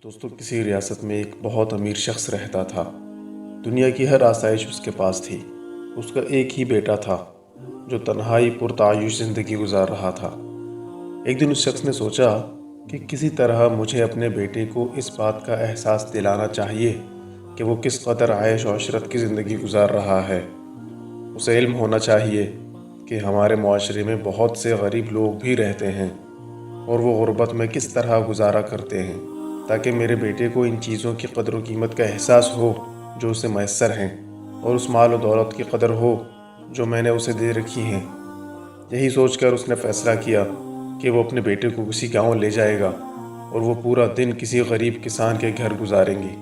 दोस्तों, किसी रियासत में एक बहुत अमीर शख्स रहता था। दुनिया की हर आसाइश उसके पास थी। उसका एक ही बेटा था जो तन्हाई पुरतायुश ज़िंदगी गुजार रहा था। एक दिन उस शख्स ने सोचा कि किसी तरह मुझे अपने बेटे को इस बात का एहसास दिलाना चाहिए कि वो किस कदर आयश और इशरत की ज़िंदगी गुजार रहा है। उसे इल्म होना चाहिए कि हमारे मुआशरे में बहुत से गरीब लोग भी रहते हैं और वो गुर्बत में किस तरह गुजारा करते हैं, ताकि मेरे बेटे को इन चीज़ों की कदर व कीमत का एहसास हो जो उसे मैसर हैं, और उस माल व दौलत की कदर हो जो मैंने उसे दे रखी हैं। यही सोचकर उसने फ़ैसला किया कि वो अपने बेटे को किसी गांव ले जाएगा और वो पूरा दिन किसी गरीब किसान के घर गुजारेंगे।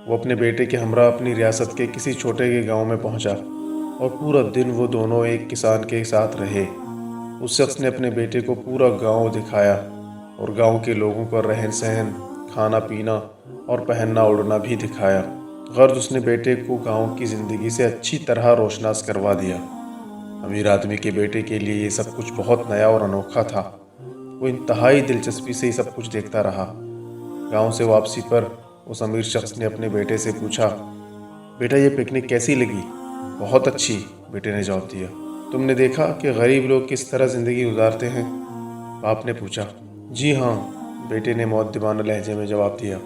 वो अपने बेटे के हमरा अपनी रियासत के किसी छोटे के गांव में पहुंचा और पूरा दिन वो दोनों एक किसान के साथ रहे। उस शख्स ने अपने बेटे को पूरा गांव दिखाया और गांव के लोगों का रहन सहन, खाना पीना और पहनना ओढ़ना भी दिखाया। गर्ज उसने बेटे को गांव की ज़िंदगी से अच्छी तरह रोशनास करवा दिया। अमीर आदमी के बेटे के लिए ये सब कुछ बहुत नया और अनोखा था। वो इंतहाई दिलचस्पी से ही सब कुछ देखता रहा। गांव से वापसी पर उस अमीर शख्स ने अपने बेटे से पूछा, बेटा ये पिकनिक कैसी लगी? बहुत अच्छी, बेटे ने जवाब दिया। तुमने देखा कि गरीब लोग किस तरह ज़िंदगी गुजारते हैं? बाप ने पूछा। जी हाँ, बेटे ने मुअद्दिबाना लहजे में जवाब दिया।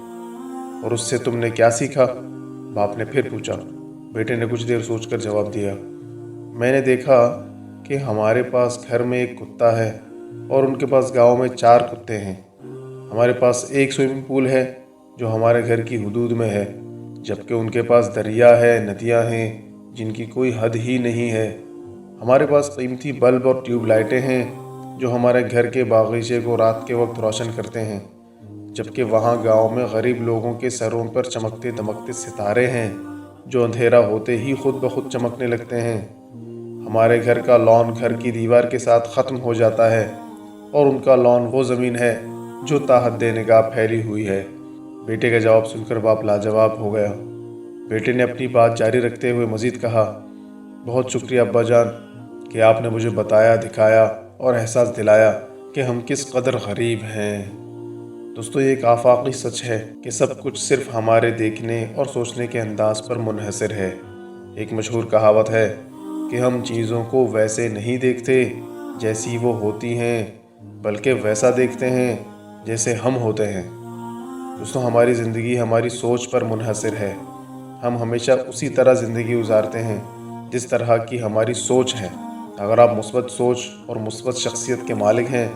और उससे तुमने क्या सीखा? बाप ने फिर पूछा। बेटे ने कुछ देर सोचकर जवाब दिया। मैंने देखा कि हमारे पास घर में एक कुत्ता है और उनके पास गांव में 4 कुत्ते हैं। हमारे पास एक स्विमिंग पूल है जो हमारे घर की हुदूद में है, जबकि उनके पास दरिया है, नदियां हैं जिनकी कोई हद ही नहीं है। हमारे पास कीमती बल्ब और ट्यूब लाइटें हैं जो हमारे घर के बागीचे को रात के वक्त रोशन करते हैं, जबकि वहाँ गांव में गरीब लोगों के सरों पर चमकते दमकते सितारे हैं जो अंधेरा होते ही खुद ब खुद चमकने लगते हैं। हमारे घर का लॉन घर की दीवार के साथ ख़त्म हो जाता है और उनका लॉन वो ज़मीन है जो ताहद निगाह फैली हुई है। बेटे का जवाब सुनकर बाप लाजवाब हो गया। बेटे ने अपनी बात जारी रखते हुए मज़ीद कहा, बहुत शुक्रिया अब्बा जान कि आपने मुझे बताया, दिखाया और एहसास दिलाया कि हम किस कदर गरीब हैं। दोस्तों, ये एक आफाकी सच है कि सब कुछ सिर्फ हमारे देखने और सोचने के अंदाज पर मुनहसर है। एक मशहूर कहावत है कि हम चीज़ों को वैसे नहीं देखते जैसी वो होती हैं, बल्कि वैसा देखते हैं जैसे हम होते हैं। दोस्तों, हमारी ज़िंदगी हमारी सोच पर मुनहसर है। हम हमेशा उसी तरह ज़िंदगी गुजारते हैं जिस तरह की हमारी सोच है। अगर आप मुस्बत सोच और मुस्बत शख्सियत के मालिक हैं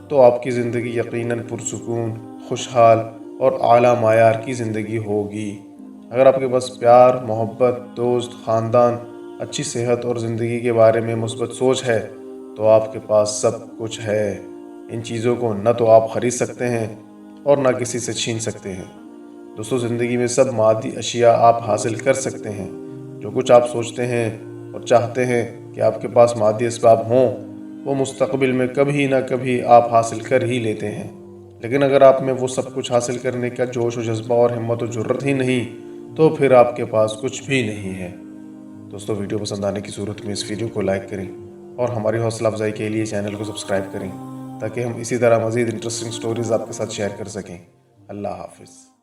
तो आपकी ज़िंदगी यकीनन पुरसुकून, खुशहाल और आला मायार की ज़िंदगी होगी। अगर आपके पास प्यार, मोहब्बत, दोस्त, ख़ानदान, अच्छी सेहत और ज़िंदगी के बारे में मुस्बत सोच है तो आपके पास सब कुछ है। इन चीज़ों को न तो आप ख़रीद सकते हैं और न किसी से छीन सकते हैं। दोस्तों, ज़िंदगी में सब मादी अशिया आप हासिल कर सकते हैं। जो कुछ आप सोचते हैं और चाहते हैं कि आपके पास मादी असबाब हों, वो मुस्तक़बिल में कभी ना कभी आप हासिल कर ही लेते हैं। लेकिन अगर आप में वो सब कुछ हासिल करने का जोश व जज्बा और हिम्मत व जुर्रत ही नहीं, तो फिर आपके पास कुछ भी नहीं है। दोस्तों, वीडियो पसंद आने की सूरत में इस वीडियो को लाइक करें और हमारी हौसला अफजाई के लिए चैनल को सब्सक्राइब करें, ताकि हम इसी तरह मज़ीद इंटरेस्टिंग स्टोरीज़ आपके साथ शेयर कर सकें। अल्लाह हाफ़िज़।